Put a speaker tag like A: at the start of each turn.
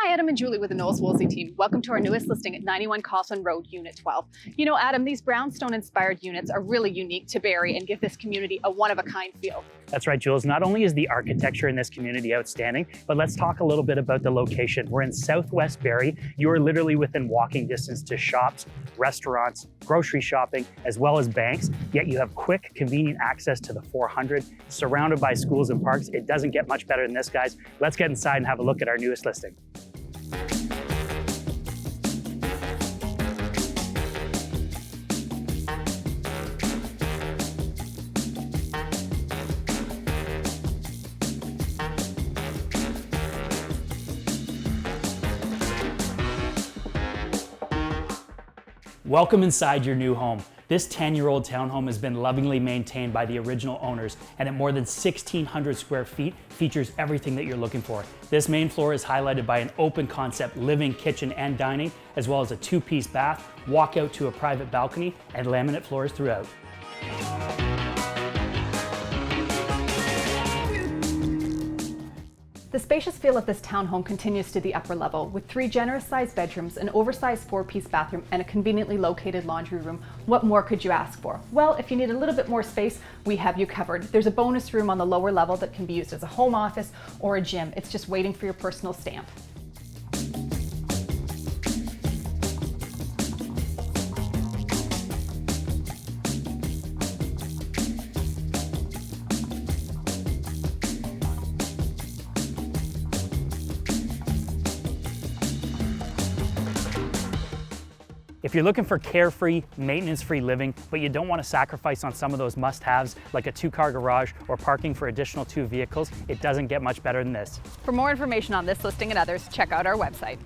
A: Hi, Adam and Julie with the Knowles Woolsey team. Welcome to our newest listing at 91 Coughlin Road, Unit 12. You know, Adam, these brownstone-inspired units are really unique to Barrie and give this community a one-of-a-kind feel.
B: That's right, Jules. Not only is the architecture in this community outstanding, but let's talk a little bit about the location. We're in Southwest Barrie. You are literally within walking distance to shops, restaurants, grocery shopping, as well as banks, yet you have quick, convenient access to the 400, surrounded by schools and parks. It doesn't get much better than this, guys. Let's get inside and have a look at our newest listing. Welcome inside your new home. This 10-year-old townhome has been lovingly maintained by the original owners, and at more than 1,600 square feet, features everything that you're looking for. This main floor is highlighted by an open concept living, kitchen, and dining, as well as a two-piece bath, walkout to a private balcony, and laminate floors throughout.
A: The spacious feel of this townhome continues to the upper level with 3 generous-sized bedrooms, an oversized 4-piece bathroom, and a conveniently located laundry room. What more could you ask for? Well, if you need a little bit more space, we have you covered. There's a bonus room on the lower level that can be used as a home office or a gym. It's just waiting for your personal stamp.
B: If you're looking for carefree, maintenance-free living, but you don't want to sacrifice on some of those must-haves like a 2-car garage or parking for additional 2 vehicles, it doesn't get much better than this.
A: For more information on this listing and others, check out our website.